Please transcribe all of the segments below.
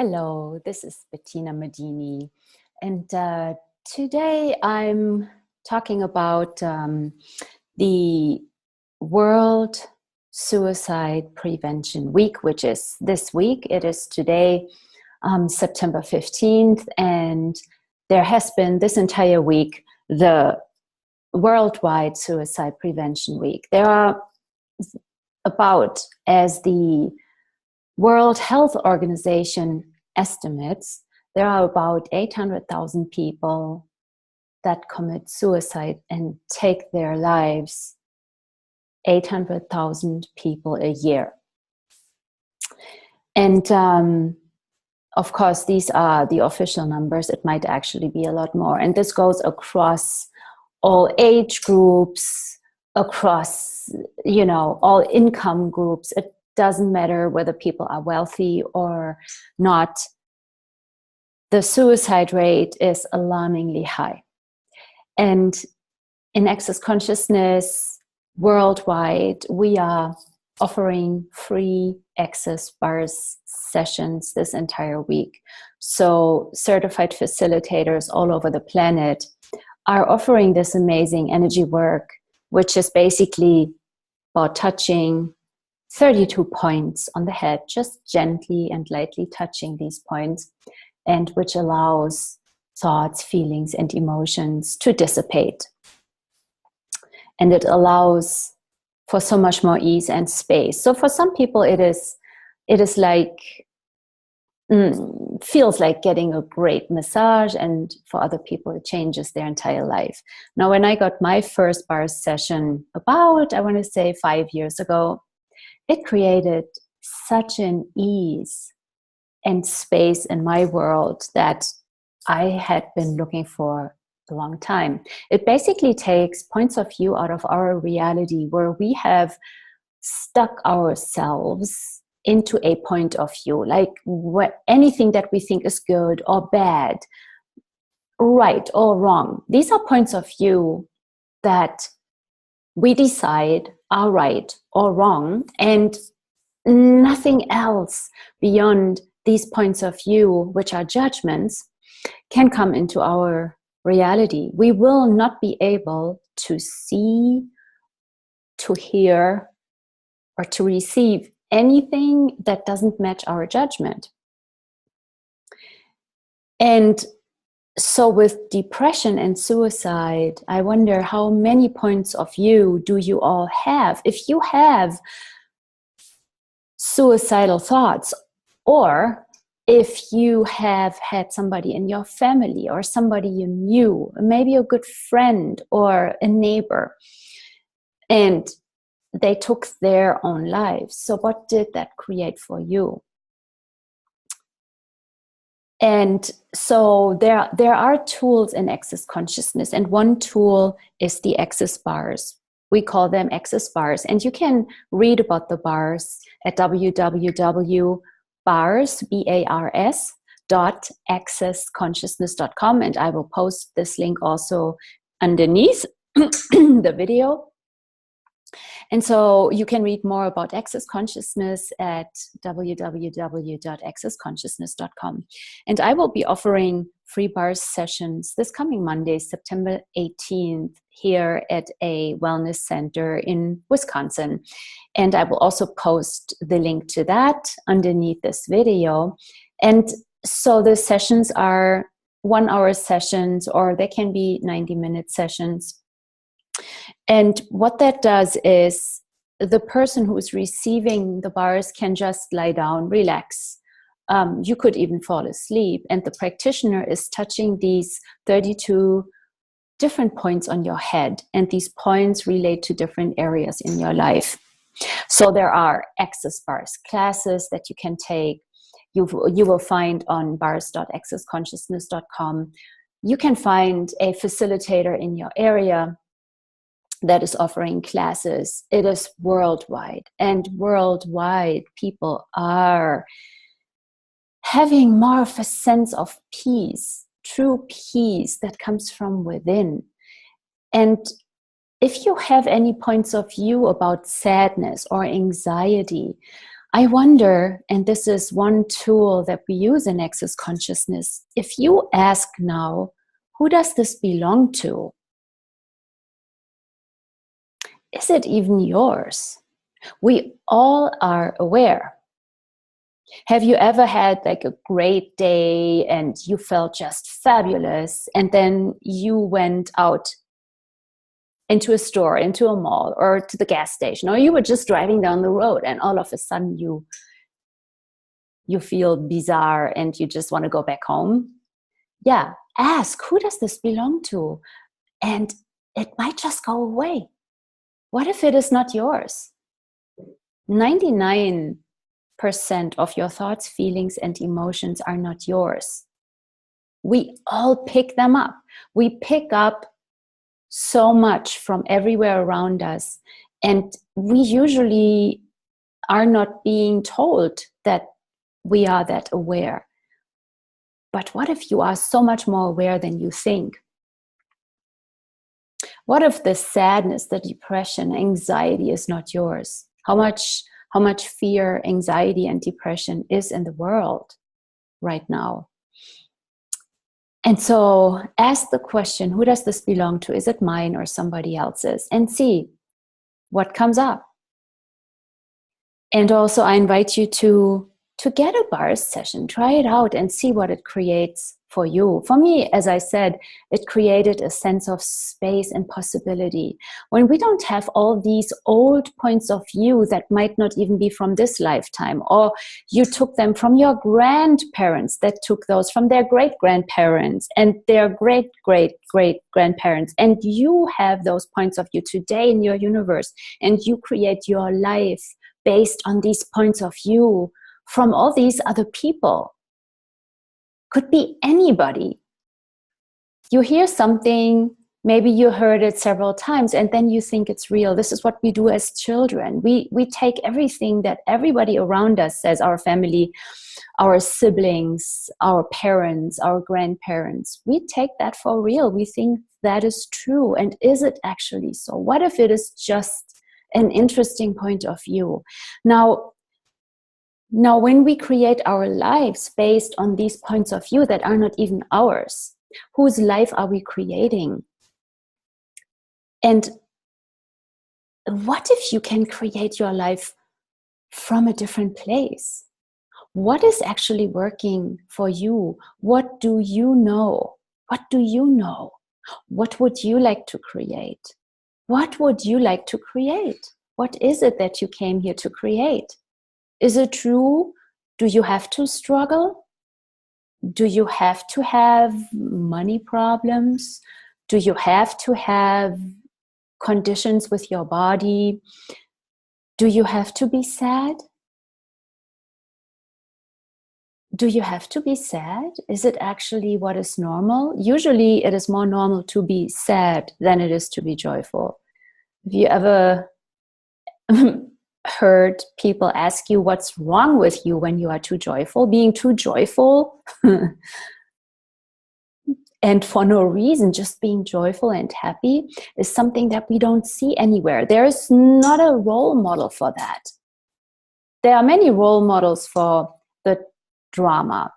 Hello, this is Bettina Medini, and today I'm talking about the World Suicide Prevention Week, which is this week. It is today, September 15th, and there has been this entire week the Worldwide Suicide Prevention Week. There are about, as the World Health Organization estimates, there are about 800,000 people that commit suicide and take their lives. 800,000 people a year. And of course, these are the official numbers. It might actually be a lot more. And this goes across all age groups, across, all income groups. It doesn't matter whether people are wealthy or not. The suicide rate is alarmingly high. And in Access Consciousness worldwide, we are offering free Access Bars sessions this entire week. So certified facilitators all over the planet are offering this amazing energy work, which is basically about touching 32 points on the head, just gently and lightly touching these points, and which allows thoughts, feelings, and emotions to dissipate. And it allows for so much more ease and space. So for some people, it is like, feels like getting a great massage, and for other people, it changes their entire life. Now, when I got my first bar session about, I want to say 5 years ago, it created such an ease and space in my world that I had been looking for a long time. It basically takes points of view out of our reality where we have stuck ourselves into a point of view, like anything that we think is good or bad, right or wrong. These are points of view that we decide are right or wrong, and nothing else beyond these points of view, which are judgments, can come into our reality. We will not be able to see, to hear, or to receive anything that doesn't match our judgment. And so with depression and suicide, I wonder how many points of view do you all have? If you have suicidal thoughts, or if you have had somebody in your family or somebody you knew, maybe a good friend or a neighbor, and they took their own lives. So what did that create for you? And so there are tools in Access Consciousness, and one tool is the Access Bars. We call them Access Bars, and you can read about the bars at www.bars.accessconsciousness.com, and I will post this link also underneath the video. And so you can read more about Access Consciousness at www.accessconsciousness.com. And I will be offering free bars sessions this coming Monday, September 18th, here at a wellness center in Wisconsin. And I will also post the link to that underneath this video. And so the sessions are 1 hour sessions, or they can be 90-minute sessions. And what that does is the person who is receiving the bars can just lie down, relax. You could even fall asleep. And the practitioner is touching these 32 different points on your head. And these points relate to different areas in your life. So there are Access Bars classes that you can take. You will find on bars.accessconsciousness.com. You can find a facilitator in your area that is offering classes. It is worldwide, and worldwide people are having more of a sense of peace, true peace that comes from within. And if you have any points of view about sadness or anxiety, I wonder, and this is one tool that we use in Access Consciousness, if you ask now, who does this belong to? Is it even yours? We all are aware. Have you ever had like a great day and you felt just fabulous, and then you went out into a store, into a mall, or to the gas station, or you were just driving down the road and all of a sudden you feel bizarre and you just want to go back home? Yeah, ask, who does this belong to? And it might just go away. What if it is not yours? 99% of your thoughts, feelings, and emotions are not yours. We all pick them up. We pick up so much from everywhere around us, and we usually are not being told that we are that aware. But what if you are so much more aware than you think? What if the sadness, the depression, anxiety is not yours? How much fear, anxiety, and depression is in the world right now? And so ask the question, who does this belong to? Is it mine or somebody else's? And see what comes up. And also I invite you to get a bars session, try it out and see what it creates for you. For me, as I said, it created a sense of space and possibility. When we don't have all these old points of view that might not even be from this lifetime, or you took them from your grandparents that took those from their great-grandparents and their great-great-great-grandparents, and you have those points of view today in your universe, and you create your life based on these points of view from all these other people. Could be anybody. You hear something, maybe you heard it several times, and then you think it's real. This is what we do as children. We take everything that everybody around us says, our family, our siblings, our parents, our grandparents. We take that for real. We think that is true. And is it actually so? What if it is just an interesting point of view? Now, when we create our lives based on these points of view that are not even ours, whose life are we creating? And what if you can create your life from a different place? What is actually working for you? What do you know? What do you know? What would you like to create? What would you like to create? What is it that you came here to create? Is it true? Do you have to struggle? Do you have to have money problems? Do you have to have conditions with your body? Do you have to be sad? Do you have to be sad? Is it actually what is normal? Usually it is more normal to be sad than it is to be joyful. Have you ever heard people ask you what's wrong with you when you are too joyful? Being too joyful and for no reason, just being joyful and happy is something that we don't see anywhere. There is not a role model for that. There are many role models for the drama,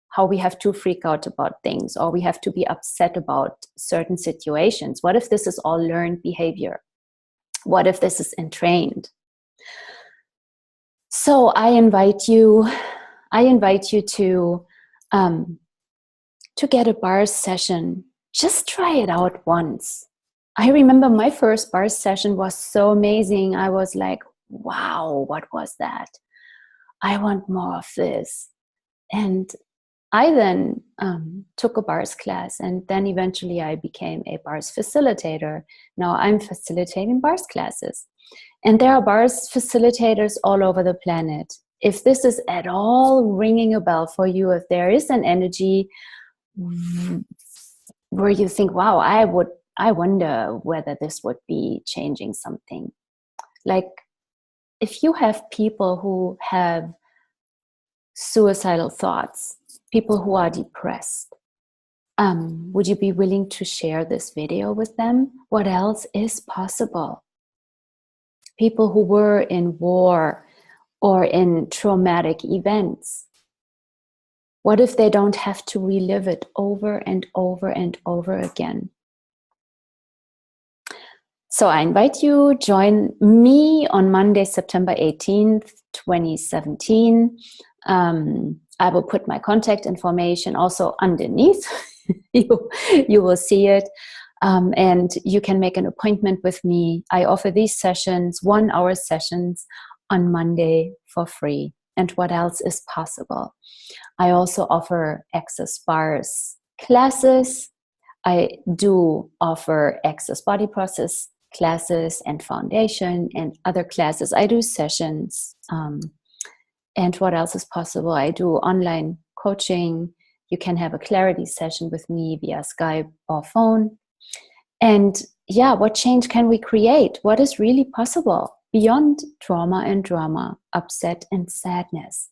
how we have to freak out about things, or we have to be upset about certain situations. What if this is all learned behavior? What if this is entrained? So I invite you to get a bars session. Just try it out once. I remember my first bars session was so amazing. I was like, wow, what was that? I want more of this. And I then took a bars class, and then eventually I became a bars facilitator. Now I'm facilitating bars classes. And there are bars facilitators all over the planet. If this is at all ringing a bell for you, if there is an energy where you think, wow, I wonder whether this would be changing something. Like if you have people who have suicidal thoughts, people who are depressed, would you be willing to share this video with them? What else is possible? People who were in war, or in traumatic events? What if they don't have to relive it over and over and over again? So I invite you, join me on Monday, September 18th, 2017. I will put my contact information also underneath. you will see it. And you can make an appointment with me. I offer these sessions, 1-hour sessions on Monday for free. And what else is possible? I also offer Access Bars classes. I do offer Access Body Process classes and foundation and other classes. I do sessions. And what else is possible? I do online coaching. You can have a clarity session with me via Skype or phone. And yeah, what change can we create? What is really possible beyond trauma and drama, upset and sadness?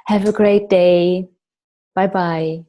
Have a great day. Bye-bye.